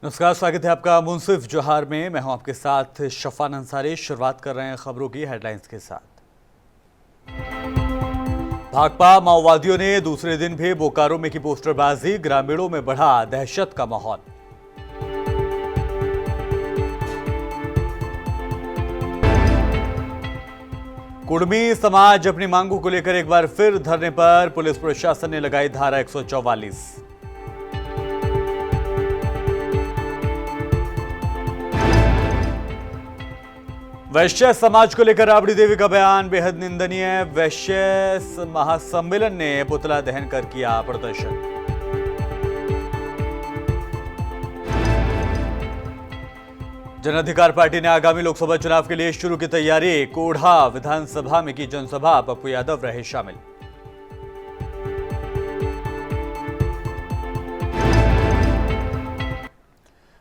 नमस्कार, स्वागत है आपका मुंसिफ जोहार में। मैं हूं आपके साथ शफान अंसारी। शुरुआत कर रहे हैं खबरों की हेडलाइंस के साथ। भाकपा माओवादियों ने दूसरे दिन भी बोकारो में की पोस्टरबाजी, ग्रामीणों में बढ़ा दहशत का माहौल। कुड़मी समाज अपनी मांगों को लेकर एक बार फिर धरने पर, पुलिस प्रशासन ने लगाई धारा 144। वैश्य समाज को लेकर राबड़ी देवी का बयान बेहद निंदनीय। वैश्य महासम्मेलन ने पुतला दहन कर किया प्रदर्शन। जन अधिकार पार्टी ने आगामी लोकसभा चुनाव के लिए शुरू की तैयारी। कोढ़ा विधानसभा में की जनसभा, पप्पू यादव रहे शामिल।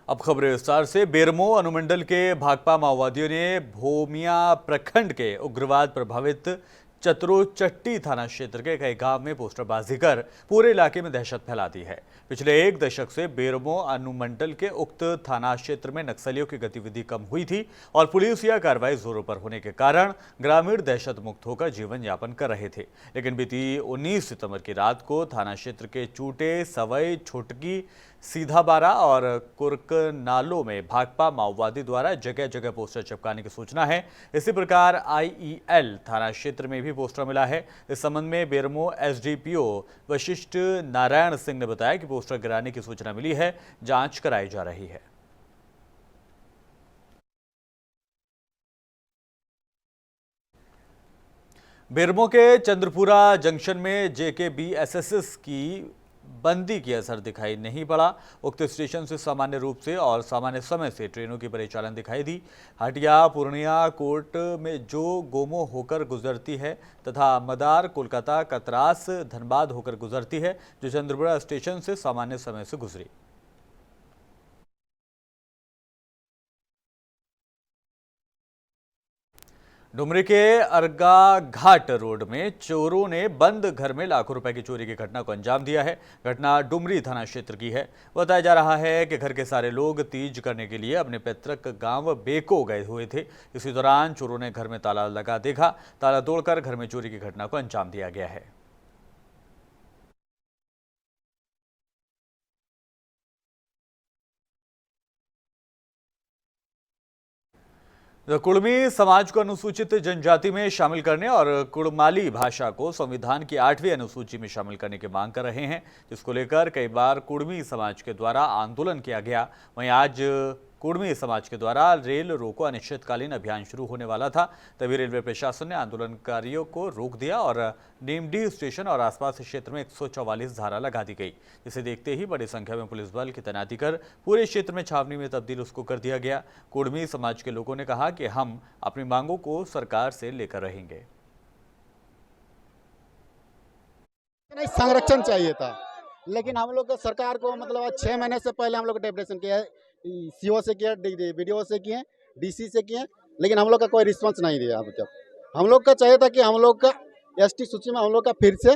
अब खबरें विस्तार से। बेरमो अनुमंडल के भाकपा माओवादियों ने भोमिया प्रखंड के उग्रवाद प्रभावित चतरोचट्टी थाना क्षेत्र के कई गांव में पोस्टरबाजी कर पूरे इलाके में दहशत फैला दी है। पिछले एक दशक से बेरमो अनुमंडल के उक्त थाना क्षेत्र में नक्सलियों की गतिविधि कम हुई थी और पुलिस या कार्रवाई जोरों पर होने के कारण ग्रामीण दहशत मुक्त होकर जीवन यापन कर रहे थे। लेकिन बीती 19 सितंबर की रात को थाना क्षेत्र के चूटे, सवई, छुटकी, सीधाबारा और कुरकनालों में भाकपा माओवादी द्वारा जगह जगह पोस्टर चिपकाने की सूचना है। इसी प्रकार IEL थाना क्षेत्र में भी पोस्टर मिला है। इस संबंध में बेरमो SDPO वशिष्ठ नारायण सिंह ने बताया कि पोस्टर गिराने की सूचना मिली है, जांच कराई जा रही है। बेरमो के चंद्रपुरा जंक्शन में JKBSSS की बंदी की असर दिखाई नहीं पड़ा। उक्त स्टेशन से सामान्य रूप से और सामान्य समय से ट्रेनों की परिचालन दिखाई दी। हटिया, पूर्णिया, कोट में जो गोमो होकर गुजरती है तथा मदार, कोलकाता, कतरास, धनबाद होकर गुजरती है, जो चंद्रपुरा स्टेशन से सामान्य समय से गुजरी। डुमरी के अर्गा घाट रोड में चोरों ने बंद घर में लाखों रुपए की चोरी की घटना को अंजाम दिया है। घटना डुमरी थाना क्षेत्र की है। बताया जा रहा है कि घर के सारे लोग तीज करने के लिए अपने पैतृक गांव बेको गए हुए थे। इसी दौरान चोरों ने घर में ताला लगा देखा। ताला तोड़कर घर में चोरी की घटना को अंजाम दिया गया है। कुड़मी समाज को अनुसूचित जनजाति में शामिल करने और कुड़माली भाषा को संविधान की 8वीं अनुसूची में शामिल करने की मांग कर रहे हैं, जिसको लेकर कई बार कुड़मी समाज के द्वारा आंदोलन किया गया। वहीं आज कुड़मी समाज के द्वारा रेल रोको अनिश्चितकालीन अभियान शुरू होने वाला था, तभी रेलवे प्रशासन ने आंदोलनकारियों को रोक दिया और नीमडी स्टेशन और आसपास के क्षेत्र में 144 धारा लगा दी गई, जिसे देखते ही बड़ी संख्या में पुलिस बल की तैनाती कर पूरे क्षेत्र में छावनी में तब्दील उसको कर दिया गया। कुड़मी समाज के लोगों ने कहा कि हम अपनी मांगों को सरकार से लेकर रहेंगे। संरक्षण चाहिए था, लेकिन हम लोग सरकार को मतलब 6 महीने से पहले हम लोग डेपुटेशन किया है, CO से किया, BDO से किए, DC से किए, लेकिन हम लोग का कोई रिस्पांस नहीं दिया। अब जब हम लोग का चाहिए था कि हम लोग का ST सूची में हम लोग का फिर से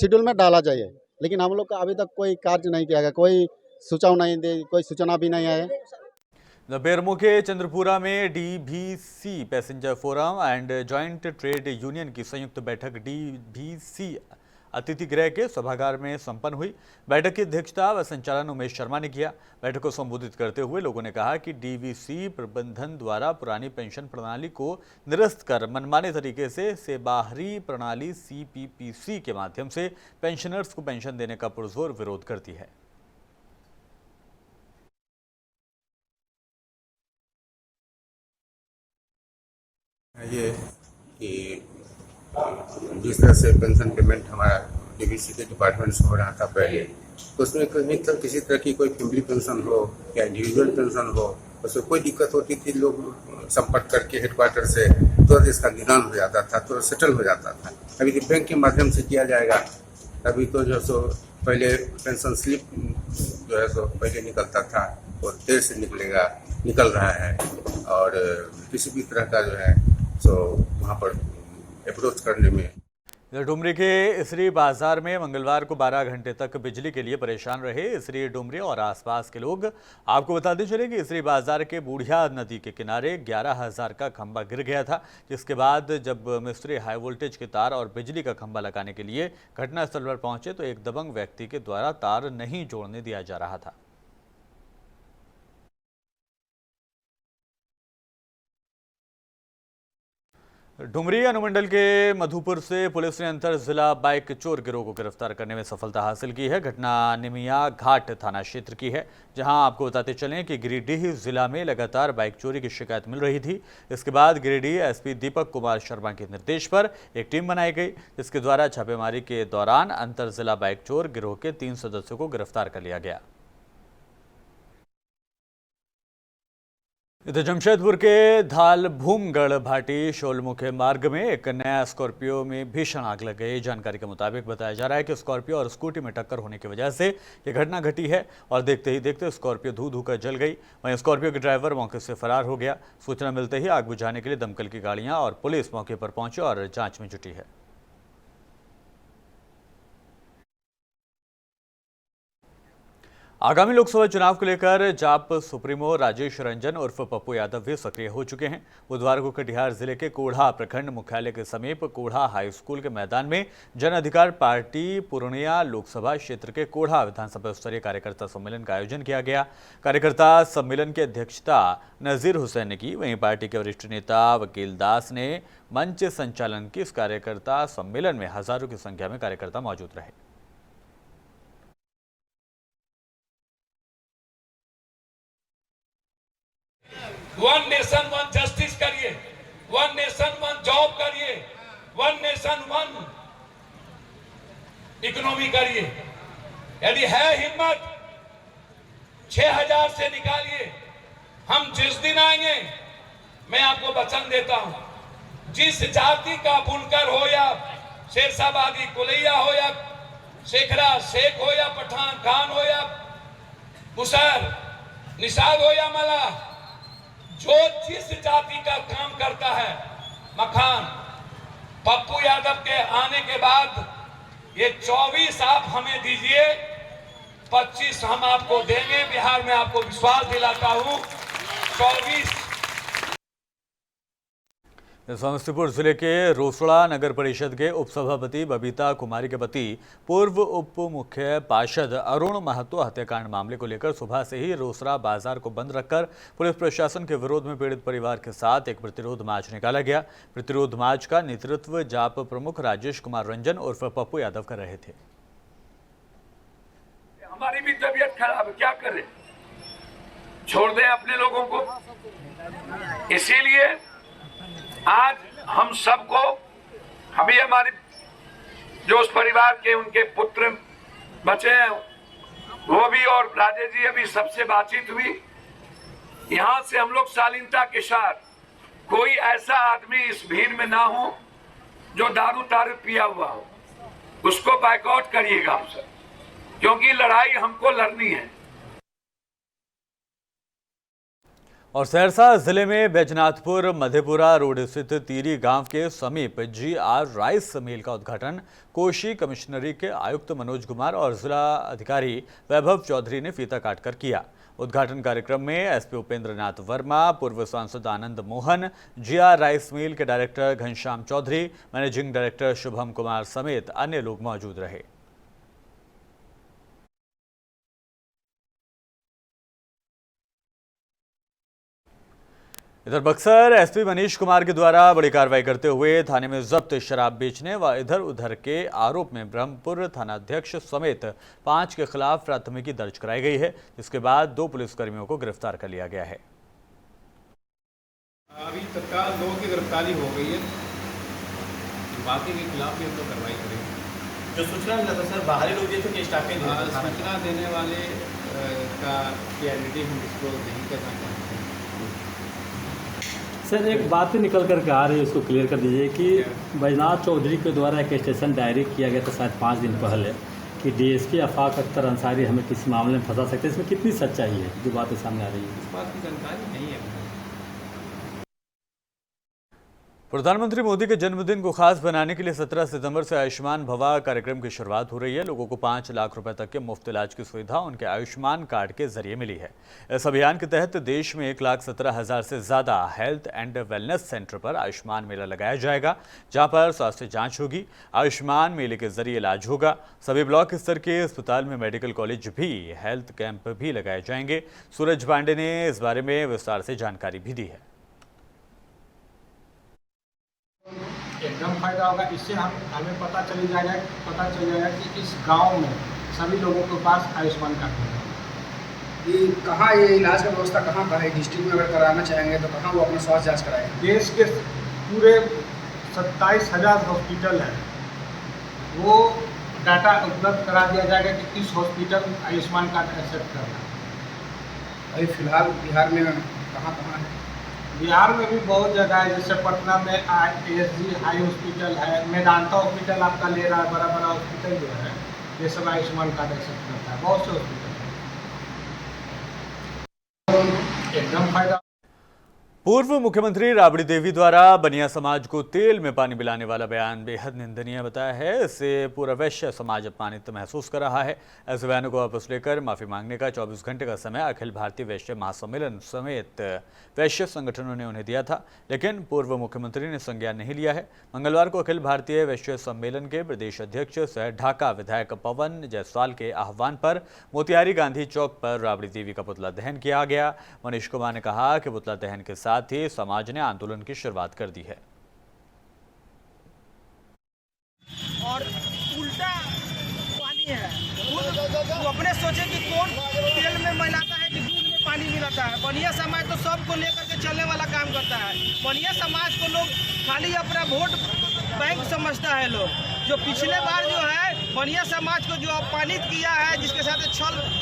शेड्यूल में डाला जाए, लेकिन हम लोग का अभी तक कोई कार्य नहीं किया गया, कोई सूचना नहीं दे, कोई सूचना भी नहीं आया। बेरमो के चंद्रपुरा में DVC passenger forum and joint trade union की संयुक्त बैठक DVC अतिथि गृह के सभागार में संपन्न हुई। बैठक की अध्यक्षता व संचालन उमेश शर्मा ने किया। बैठक को संबोधित करते हुए लोगों ने कहा कि DVC प्रबंधन द्वारा पुरानी पेंशन प्रणाली को निरस्त कर मनमाने तरीके से बाहरी प्रणाली CPPC के माध्यम से पेंशनर्स को पेंशन देने का पुरजोर विरोध करती है। ये कि जिस तरह से पेंशन पेमेंट हमारा DVC के डिपार्टमेंट से हो रहा था पहले, तो उसमें कहीं तक किसी तरह की कोई फैमिली पेंशन हो या इंडिविजुअल पेंशन हो, उसमें कोई दिक्कत होती थी, लोग संपर्क करके हेडक्वार्टर से तुरंत इसका निदान हो जाता था, तुरंत सेटल हो जाता था। अभी बैंक के माध्यम से किया जाएगा, अभी तो जो सो पहले पेंशन स्लिप जो है सो पहले निकलता था और देर से निकल रहा है, और किसी भी तरह का जो है सो वहाँ पर अप्रोच करने में इधर डुमरी के इसरी बाजार में मंगलवार को 12 घंटे तक बिजली के लिए परेशान रहे इसरी, डुमरी और आसपास के लोग। आपको बताते चले कि इसरी बाजार के बूढ़िया नदी के किनारे 11,000 का खंभा गिर गया था, जिसके बाद जब मिस्त्री हाई वोल्टेज के तार और बिजली का खंभा लगाने के लिए घटनास्थल पर पहुंचे तो एक दबंग व्यक्ति के द्वारा तार नहीं जोड़ने दिया जा रहा था। डुमरी अनुमंडल के मधुपुर से पुलिस ने अंतर जिला बाइक चोर गिरोह को गिरफ्तार करने में सफलता हासिल की है। घटना निमिया घाट थाना क्षेत्र की है, जहां आपको बताते चलें कि गिरिडीह जिला में लगातार बाइक चोरी की शिकायत मिल रही थी। इसके बाद गिरिडीह एसपी दीपक कुमार शर्मा के निर्देश पर एक टीम बनाई गई, जिसके द्वारा छापेमारी के दौरान अंतर जिला बाइक चोर गिरोह के 3 सदस्यों को गिरफ्तार कर लिया गया। इधर जमशेदपुर के धालभूमगढ़ भाटी शोलमुखे मार्ग में एक नया स्कॉर्पियो में भीषण आग लग गई। जानकारी के मुताबिक बताया जा रहा है कि स्कॉर्पियो और स्कूटी में टक्कर होने की वजह से ये घटना घटी है और देखते ही देखते स्कॉर्पियो धू कर जल गई। वहीं स्कॉर्पियो के ड्राइवर मौके से फरार हो गया। सूचना मिलते ही आग बुझाने के लिए दमकल की गाड़ियां और पुलिस मौके पर पहुंची और जांच में जुटी है। आगामी लोकसभा चुनाव को लेकर जाप सुप्रीमो राजेश रंजन उर्फ पप्पू यादव भी सक्रिय हो चुके हैं। बुधवार को कटिहार जिले के कोढ़ा प्रखंड मुख्यालय के समीप कोढ़ा हाई स्कूल के मैदान में जन अधिकार पार्टी पूर्णिया लोकसभा क्षेत्र के कोढ़ा विधानसभा स्तरीय कार्यकर्ता सम्मेलन का आयोजन किया गया। कार्यकर्ता सम्मेलन की अध्यक्षता नजीर हुसैन ने की। वहीं पार्टी के वरिष्ठ नेता वकील दास ने मंच संचालन की। इस कार्यकर्ता सम्मेलन में हजारों की संख्या में कार्यकर्ता मौजूद रहे। वन नेशन वन जस्टिस करिए, वन नेशन वन जॉब करिए, वन नेशन वन इकोनॉमी करिए। यदि है हिम्मत 6,000 से निकालिए। हम जिस दिन आएंगे, मैं आपको वचन देता हूं, जिस जाति का बुनकर हो या शेरशाबादी कुलैया हो या शेखरा शेख हो या पठान खान हो या मुसहर निषाद हो या मला, जो जिस जाति का काम करता है, मखान पप्पू यादव के आने के बाद ये 24 आप हमें दीजिए, 25 हम आपको देंगे। बिहार में आपको विश्वास दिलाता हूं, 24। समस्तीपुर जिले के रोसड़ा नगर परिषद के उपसभापति बबीता कुमारी के पति पूर्व उप मुख्य पार्षद अरुण महतो हत्याकांड मामले को लेकर सुबह से ही रोसड़ा बाजार को बंद रखकर पुलिस प्रशासन के विरोध में पीड़ित परिवार के साथ एक प्रतिरोध मार्च निकाला गया। प्रतिरोध मार्च का नेतृत्व जाप प्रमुख राजेश कुमार रंजन उर्फ पप्पू यादव कर रहे थे। हमारी भी तबीयत खराब है, क्या करें, छोड़ दें अपने लोगों को। इसीलिए आज हम सबको, हमें हमारे जो उस परिवार के उनके पुत्र बचे हैं वो भी, और राजेश जी अभी सबसे बातचीत हुई। यहाँ से हम लोग शालीनता के साथ, कोई ऐसा आदमी इस भीड़ में ना हो जो दारू तारू पिया हुआ हो, उसको बायकॉट करिएगा आप सब, क्योंकि लड़ाई हमको लड़नी है। और सहरसा जिले में बैजनाथपुर मधेपुरा रोड स्थित तीरी गांव के समीप GR राइस मिल का उद्घाटन कोशी कमिश्नरी के आयुक्त मनोज कुमार और जिला अधिकारी वैभव चौधरी ने फीता काटकर किया। उद्घाटन कार्यक्रम में SP उपेंद्र नाथ वर्मा, पूर्व सांसद Anand Mohan, GR rice mill के director Ghanshyam Chaudhary, managing director Shubham Kumar समेत अन्य लोग मौजूद रहे। इधर बक्सर SP मनीष कुमार के द्वारा बड़ी कार्रवाई करते हुए थाने में जब्त शराब बेचने व इधर उधर के आरोप में ब्रह्मपुर थानाध्यक्ष समेत 5 के खिलाफ प्राथमिकी दर्ज कराई गई है, जिसके बाद 2 पुलिसकर्मियों को गिरफ्तार कर लिया गया है। अभी तत्काल 2 की गिरफ्तारी हो गई है, बाकी के खिलाफ भी हम लोग कार्रवाई करेंगे। जो सूचना मिला था सर, बाहरी लोग जैसे कि स्टाफिंग सूचना देने वाले का आइडेंटिटी हम डिस्क्लोज नहीं करना चाहते। सर एक बात निकल कर के आ रही है, उसको क्लियर कर दीजिए कि बैजनाथ चौधरी के द्वारा एक स्टेशन डायरी किया गया था शायद 5 दिन पहले कि DSP आफाक अख्तर अंसारी हमें किसी मामले में फंसा सकते हैं। इसमें कितनी सच्चाई है जो बातें सामने आ रही है? इस बात की जानकारी नहीं है। प्रधानमंत्री मोदी के जन्मदिन को खास बनाने के लिए 17 सितंबर से आयुष्मान भवा कार्यक्रम की शुरुआत हो रही है। लोगों को 5 लाख रुपए तक के मुफ्त इलाज की सुविधा उनके आयुष्मान कार्ड के जरिए मिली है। इस अभियान के तहत देश में 1,17,000 से ज्यादा हेल्थ एंड वेलनेस सेंटर पर आयुष्मान मेला लगाया जाएगा, जहां पर स्वास्थ्य जांच होगी। आयुष्मान मेले के जरिए इलाज होगा। सभी ब्लॉक स्तर के अस्पताल में मेडिकल कॉलेज भी हेल्थ कैंप भी लगाए जाएंगे। सूरज पांडे ने इस बारे में विस्तार से जानकारी भी दी है। एकदम फायदा होगा। इससे हमें पता चल जाएगा कि इस गांव में सभी लोगों के पास आयुष्मान कार्ड है। ये कहाँ, ये इलाज का व्यवस्था कहाँ पर है? डिस्ट्रिक्ट में अगर कराना चाहेंगे तो कहाँ वो अपना स्वास्थ्य जांच कराएंगे? देश के पूरे 27,000 हॉस्पिटल हैं, वो डाटा उपलब्ध करा दिया जाएगा कि किस हॉस्पिटल आयुष्मान कार्ड एक्सेप्ट करना है। अभी फिलहाल बिहार में कहाँ कहाँ है? बिहार में भी बहुत जगह है, जैसे पटना में ASG हाई हॉस्पिटल है, मेदांता हॉस्पिटल आपका ले रहा है, बड़ा बड़ा हॉस्पिटल जो है ये सब आयुष्मान कार्ड एक्सेप्ट करता है। बहुत से हॉस्पिटल है, एकदम फायदा। पूर्व मुख्यमंत्री राबड़ी देवी द्वारा बनिया समाज को तेल में पानी पिलाने वाला बयान बेहद निंदनीय बताया है। इससे पूरा वैश्य समाज अपमानित महसूस कर रहा है। ऐसे बयानों को वापस लेकर माफी मांगने का 24 घंटे का समय अखिल भारतीय वैश्य महासम्मेलन समेत वैश्य संगठनों ने उन्हें दिया था, लेकिन पूर्व मुख्यमंत्री ने संज्ञान नहीं लिया है। मंगलवार को अखिल भारतीय वैश्य सम्मेलन के प्रदेश अध्यक्ष सह ढाका विधायक पवन जायसवाल के आह्वान पर मोतिहारी गांधी चौक पर राबड़ी देवी का पुतला दहन किया गया। मनीष कुमार ने कहा कि पुतला दहन के साथ ही समाज ने आंदोलन की शुरुआत कर दी है। और उल्टा पानी है, वो अपने सोचे कि कौन तेल में मिलाता है कि दूध में पानी मिलाता है। बनिया समाज तो सबको लेकर के चलने वाला काम करता है। बनिया समाज को लोग खाली अपना वोट बैंक समझता है। लोग जो पिछले बार जो है बनिया समाज को जो अपमानित किया है, जिसके साथ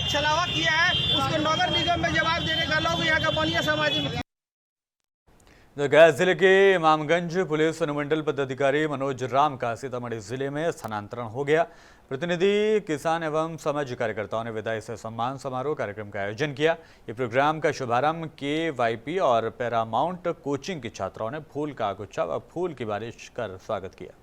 छलावा किया है, उसको नगर निगम में जवाब देने का लोग यहाँ का बनिया समाज में। गया जिले के इमामगंज पुलिस अनुमंडल पदाधिकारी मनोज राम का सीतामढ़ी जिले में स्थानांतरण हो गया। प्रतिनिधि किसान एवं समाज कार्यकर्ताओं ने विदाई से सम्मान समारोह कार्यक्रम का आयोजन किया। ये प्रोग्राम का शुभारंभ KYP और पैरामाउंट कोचिंग की छात्राओं ने फूल का गुच्छा व फूल की बारिश कर स्वागत किया।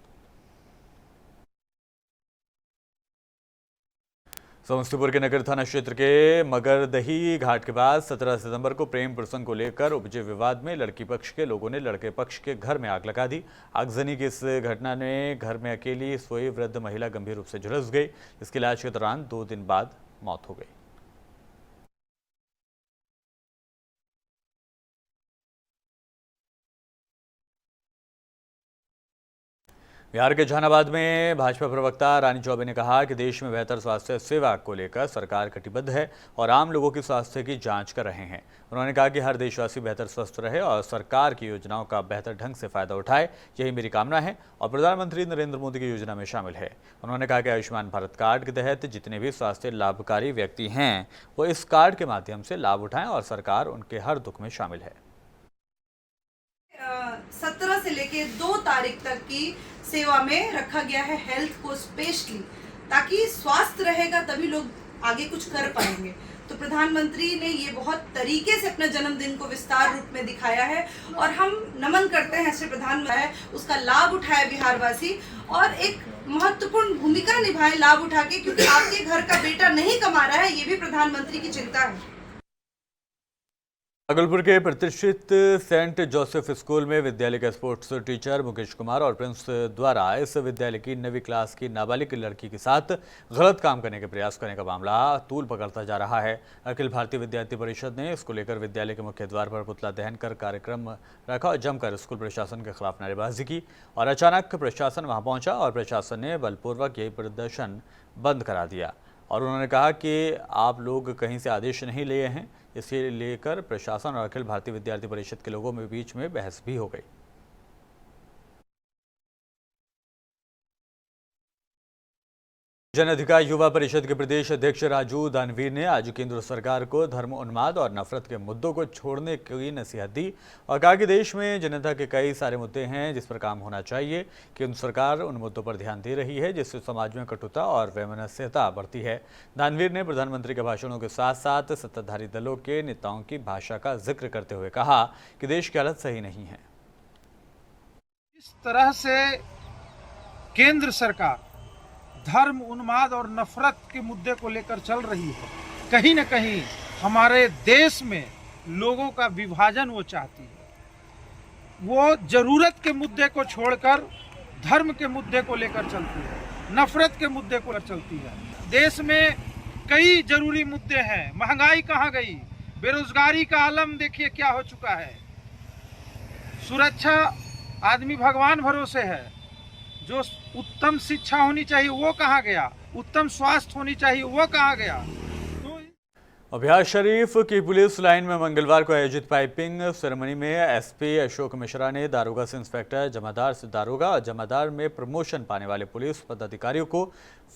समस्तीपुर के नगर थाना क्षेत्र के मगरदही घाट के पास 17 सितंबर को प्रेम प्रसंग को लेकर उपजे विवाद में लड़की पक्ष के लोगों ने लड़के पक्ष के घर में आग लगा दी। आगजनी की इस घटना में घर में अकेली सोई वृद्ध महिला गंभीर रूप से झुलस गई, जिसके इलाज के दौरान 2 दिन बाद मौत हो गई। बिहार के जहानाबाद में भाजपा प्रवक्ता रानी चौबे ने कहा कि देश में बेहतर स्वास्थ्य सेवा को लेकर सरकार कटिबद्ध है और आम लोगों की स्वास्थ्य की जांच कर रहे हैं। उन्होंने कहा कि हर देशवासी बेहतर स्वस्थ रहे और सरकार की योजनाओं का बेहतर ढंग से फायदा उठाए, यही मेरी कामना है और प्रधानमंत्री नरेंद्र मोदी की योजना में शामिल है। उन्होंने कहा कि आयुष्मान भारत कार्ड के तहत जितने भी स्वास्थ्य लाभकारी व्यक्ति हैं वो इस कार्ड के माध्यम से लाभ उठाएं और सरकार उनके हर दुख में शामिल है। 17 से लेके 2 तारीख तक की सेवा में रखा गया है हेल्थ को स्पेशली, ताकि स्वास्थ्य रहेगा तभी लोग आगे कुछ कर पाएंगे। तो प्रधानमंत्री ने ये बहुत तरीके से अपने जन्मदिन को विस्तार रूप में दिखाया है और हम नमन करते हैं श्री प्रधानमंत्री, उसका लाभ उठाए बिहारवासी और एक महत्वपूर्ण भूमिका निभाए लाभ उठा के, क्योंकि आपके घर का बेटा नहीं कमा रहा है, ये भी प्रधानमंत्री की चिंता है। भागलपुर के प्रतिष्ठित सेंट जोसेफ स्कूल में विद्यालय के स्पोर्ट्स टीचर मुकेश कुमार और प्रिंस द्वारा इस विद्यालय की 9वीं क्लास की नाबालिग लड़की के साथ गलत काम करने के प्रयास करने का मामला तूल पकड़ता जा रहा है। अखिल भारतीय विद्यार्थी परिषद ने इसको लेकर विद्यालय के मुख्य द्वार पर पुतला दहन कर कार्यक्रम रखा और जमकर स्कूल प्रशासन के खिलाफ नारेबाजी की और अचानक प्रशासन वहां पहुंचा और प्रशासन ने बलपूर्वक यही प्रदर्शन बंद करा दिया और उन्होंने कहा कि आप लोग कहीं से आदेश नहीं लिए हैं। इसे लेकर प्रशासन और अखिल भारतीय विद्यार्थी परिषद के लोगों में बीच में बहस भी हो गई। जन अधिकार युवा परिषद के प्रदेश अध्यक्ष राजू दानवीर ने आज केंद्र सरकार को धर्म उन्माद और नफरत के मुद्दों को छोड़ने की नसीहत दी और कहा कि देश में जनता के कई सारे मुद्दे हैं जिस पर काम होना चाहिए। केंद्र सरकार उन मुद्दों पर ध्यान दे रही है जिससे समाज में कटुता और वैमनस्यता बढ़ती है। दानवीर ने प्रधानमंत्री के भाषणों के साथ साथ सत्ताधारी दलों के नेताओं की भाषा का जिक्र करते हुए कहा कि देश की हालत सही नहीं है। तरह से केंद्र सरकार धर्म उन्माद और नफरत के मुद्दे को लेकर चल रही है, कहीं न कहीं हमारे देश में लोगों का विभाजन वो चाहती है। वो जरूरत के मुद्दे को छोड़कर धर्म के मुद्दे को लेकर चलती है, नफरत के मुद्दे को लेकर चलती है। देश में कई जरूरी मुद्दे हैं। महंगाई कहाँ गई? बेरोजगारी का आलम देखिए क्या हो चुका है। सुरक्षा आदमी भगवान भरोसे है। जो उत्तम शिक्षा होनी चाहिए वो कहाँ गया? उत्तम स्वास्थ्य होनी चाहिए वो कहाँ गया? अभ्यास शरीफ की पुलिस लाइन में मंगलवार को आयोजित पाइपिंग सेरेमनी में एसपी अशोक मिश्रा ने दारोगा से इंस्पेक्टर, जमादार से दारोगा और जमादार में प्रमोशन पाने वाले पुलिस पदाधिकारियों को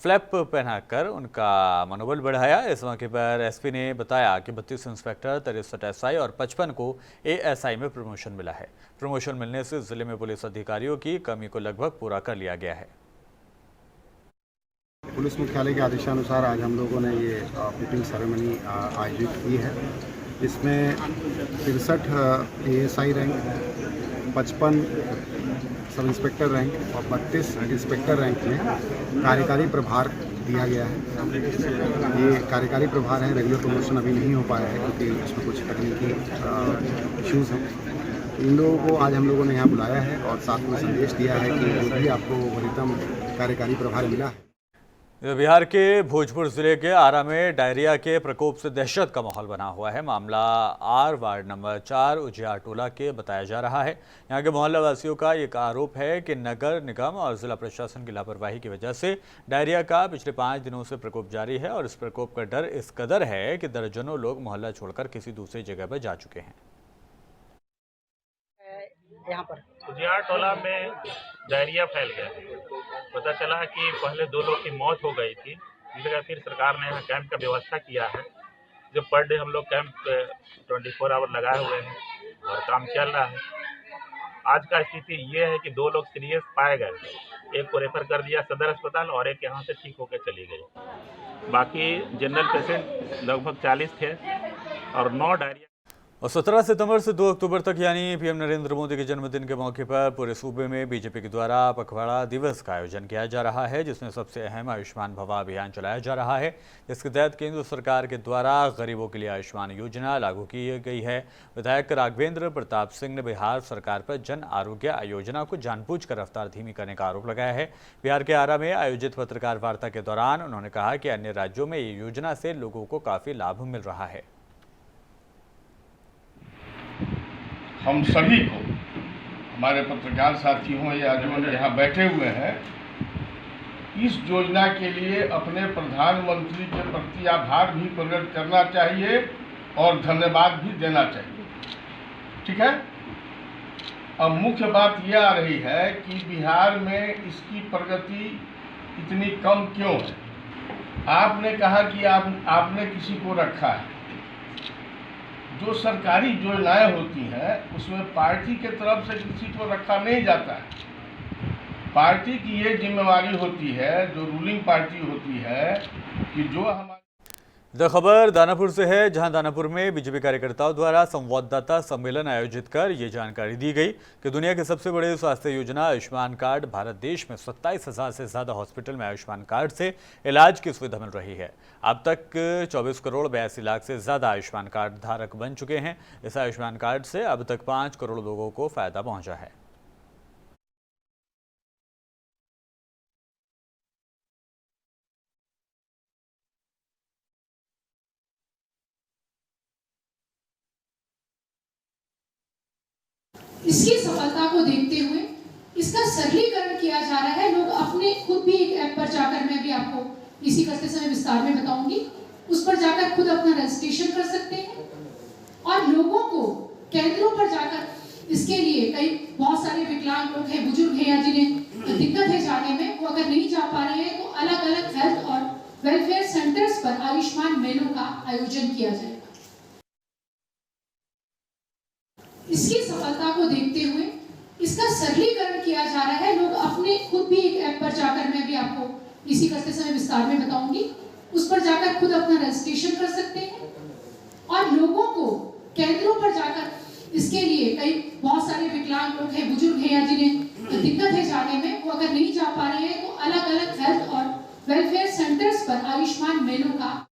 फ्लैप पहनाकर उनका मनोबल बढ़ाया। इस मौके पर एसपी ने बताया कि 32 इंस्पेक्टर, 63 एसआई और 55 को एएसआई में प्रमोशन मिला है। प्रमोशन मिलने से जिले में पुलिस अधिकारियों की कमी को लगभग पूरा कर लिया गया है। पुलिस मुख्यालय के आदेशानुसार आज हम लोगों ने ये पाइपिंग सेरेमनी आयोजित की है। इसमें 63 ASI rank, 55 sub inspector rank और 32 इंस्पेक्टर रैंक में कार्यकारी प्रभार दिया गया है। ये कार्यकारी प्रभार है, रेगुलर प्रमोशन अभी नहीं हो पाया है क्योंकि उसमें कुछ तकनीकी इश्यूज़ हैं। इन लोगों को आज हम लोगों ने यहाँ बुलाया है और साथ में संदेश दिया है कि जो भी आपको वरीयतम कार्यकारी प्रभार मिला है। बिहार के भोजपुर जिले के आरा में डायरिया के प्रकोप से दहशत का माहौल बना हुआ है। मामला आर वार्ड नंबर 4 उजियार टोला के बताया जा रहा है। यहाँ के मोहल्ला वासियों का एक आरोप है कि नगर निगम और जिला प्रशासन की लापरवाही की वजह से डायरिया का पिछले 5 दिनों से प्रकोप जारी है और इस प्रकोप का डर इस कदर है कि दर्जनों लोग मोहल्ला छोड़कर किसी दूसरी जगह पर जा चुके हैं। यहाँ पर उजियार टोला में डायरिया फैल गया। पता चला कि पहले 2 लोग की मौत हो गई थी, इसलिए फिर सरकार ने यहाँ कैंप का व्यवस्था किया है। जो पर डे हम लोग कैंप 24 आवर लगाए हुए हैं और काम चल रहा है। आज का स्थिति ये है कि 2 लोग सीरियस पाए गए, एक को रेफर कर दिया सदर अस्पताल और एक यहाँ से ठीक होकर चली गई। बाकी जनरल पेशेंट लगभग 40 थे और 9 डायरिया। और 17 सितंबर से 2 अक्टूबर तक यानी पीएम नरेंद्र मोदी के जन्मदिन के मौके पर पूरे सूबे में बीजेपी के द्वारा पखवाड़ा दिवस का आयोजन किया जा रहा है, जिसमें सबसे अहम आयुष्मान भव अभियान चलाया जा रहा है। इसके तहत केंद्र सरकार के द्वारा गरीबों के लिए आयुष्मान योजना लागू की गई है। विधायक राघवेंद्र प्रताप सिंह ने बिहार सरकार पर जन आरोग्य योजना को जानबूझकर रफ्तार धीमी करने का आरोप लगाया है। बिहार के आरा में आयोजित पत्रकार वार्ता के दौरान उन्होंने कहा कि अन्य राज्यों में ये योजना से लोगों को काफी लाभ मिल रहा है। हम सभी को, हमारे पत्रकार साथी हों या जो यहाँ बैठे हुए हैं, इस योजना के लिए अपने प्रधानमंत्री के प्रति आभार भी प्रकट करना चाहिए और धन्यवाद भी देना चाहिए। ठीक है। अब मुख्य बात यह आ रही है कि बिहार में इसकी प्रगति इतनी कम क्यों है। आपने कहा कि आपने किसी को रखा है। जो सरकारी योजनाएं होती हैं उसमें पार्टी के तरफ से किसी को रखा नहीं जाता है। पार्टी की ये जिम्मेवारी होती है, जो रूलिंग पार्टी होती है, कि जो हमारे द खबर दानापुर से है, जहां दानापुर में बीजेपी कार्यकर्ताओं द्वारा संवाददाता सम्मेलन आयोजित कर ये जानकारी दी गई कि दुनिया के सबसे बड़े स्वास्थ्य योजना आयुष्मान कार्ड भारत देश में 27,000 से ज़्यादा हॉस्पिटल में आयुष्मान कार्ड से इलाज की सुविधा मिल रही है। अब तक 24 करोड़ 82 लाख से ज़्यादा आयुष्मान कार्ड धारक बन चुके हैं। इस आयुष्मान कार्ड से अब तक 5 करोड़ लोगों को फायदा पहुँचा है। इसकी सफलता को देखते हुए इसका सरलीकरण किया जा रहा है। लोग अपने खुद भी एक ऐप पर जाकर, मैं भी आपको इसी करते समय विस्तार में बताऊंगी, उस पर जाकर खुद अपना रजिस्ट्रेशन कर सकते हैं और लोगों को केंद्रों पर जाकर इसके लिए कई बहुत सारे विकलांग लोग हैं, बुजुर्ग हैं या जिन्हें दिक्कत है जाने में, वो अगर नहीं जा पा रहे हैं तो अलग अलग हेल्थ और वेलफेयर सेंटर्स पर आयुष्मान मेलों का आयोजन किया जाएगा। इसकी सफलता को देखते हुए इसका सरलीकरण किया जा रहा है। लोग अपने खुद भी एक ऐप पर जाकर, मैं भी आपको इसी करते समय विस्तार में बताऊंगी, उस पर जाकर खुद अपना रजिस्ट्रेशन कर सकते हैं और लोगों को केंद्रों पर जाकर इसके लिए कई बहुत सारे विकलांग लोग हैं, बुजुर्ग हैं या जिन्हें दिक्कत है जाने में, वो अगर नहीं जा पा रहे हैं तो अलग अलग हेल्थ और वेलफेयर सेंटर्स पर आयुष्मान मेलों का।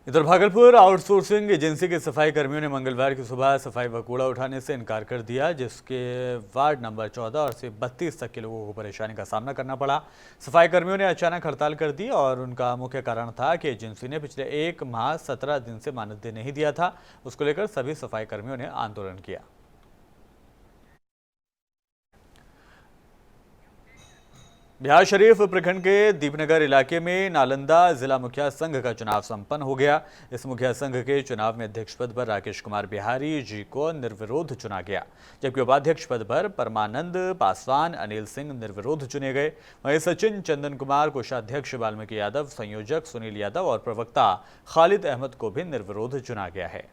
इधर भागलपुर आउटसोर्सिंग एजेंसी के सफाई कर्मियों ने मंगलवार की सुबह सफाई व कूड़ा उठाने से इनकार कर दिया, जिसके वार्ड नंबर 14 और से 32 तक के लोगों को परेशानी का सामना करना पड़ा। सफाई कर्मियों ने अचानक हड़ताल कर दी और उनका मुख्य कारण था कि एजेंसी ने पिछले 1 माह 17 दिन से मानदेय नहीं दिया था। उसको लेकर सभी सफाई कर्मियों ने आंदोलन किया। बिहार शरीफ प्रखंड के दीपनगर इलाके में नालंदा जिला मुखिया संघ का चुनाव संपन्न हो गया। इस मुखिया संघ के चुनाव में अध्यक्ष पद पर राकेश कुमार बिहारी जी को निर्विरोध चुना गया, जबकि उपाध्यक्ष पद पर परमानंद पासवान, अनिल सिंह निर्विरोध चुने गए। वहीं सचिन, चंदन कुमार, कोषाध्यक्ष वाल्मीकि यादव, संयोजक सुनील यादव और प्रवक्ता खालिद अहमद को भी निर्विरोध चुना गया है।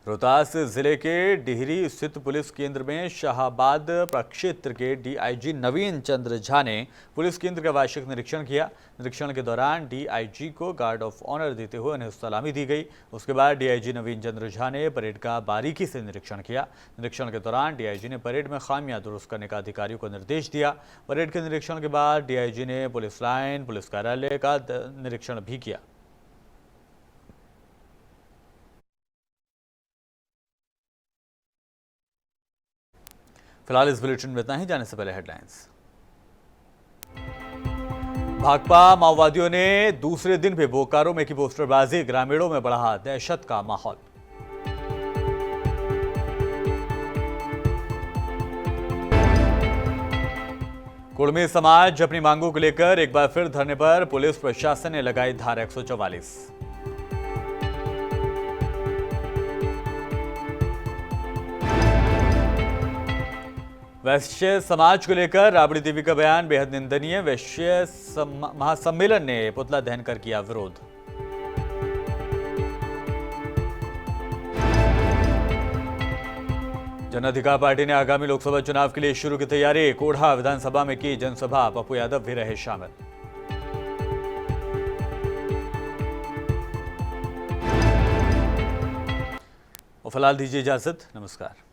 रोहतास जिले के डिहरी स्थित पुलिस केंद्र में शाहाबाद प्रक्षेत्र के डीआईजी नवीन चंद्र झा ने पुलिस केंद्र का वार्षिक निरीक्षण किया। निरीक्षण के दौरान डीआईजी को गार्ड ऑफ ऑनर देते हुए उन्हें सलामी दी गई। उसके बाद डीआईजी नवीन चंद्र झा ने परेड का बारीकी से निरीक्षण किया। निरीक्षण के दौरान डीआईजी ने परेड में खामियां दुरुस्त करने का अधिकारियों को निर्देश दिया। परेड के निरीक्षण के बाद डीआईजी ने पुलिस लाइन, पुलिस कार्यालय का निरीक्षण भी किया। फिलहाल इस बुलेटिन में इतना ही। जाने से पहले हेडलाइंस। भाकपा माओवादियों ने दूसरे दिन भी बोकारो में की पोस्टरबाजी, ग्रामीणों में बढ़ा दहशत का माहौल। कुड़मी समाज अपनी मांगों को लेकर एक बार फिर धरने पर, पुलिस प्रशासन ने लगाई धारा 144। वैश्य समाज को लेकर राबड़ी देवी का बयान बेहद निंदनीय, वैश्य महासम्मेलन ने पुतला दहन कर किया विरोध। जन अधिकार पार्टी ने आगामी लोकसभा चुनाव के लिए शुरू की तैयारी, कोढ़ा विधानसभा में की जनसभा, पप्पू यादव भी रहे शामिल। और फिलहाल दीजिए इजाजत, नमस्कार।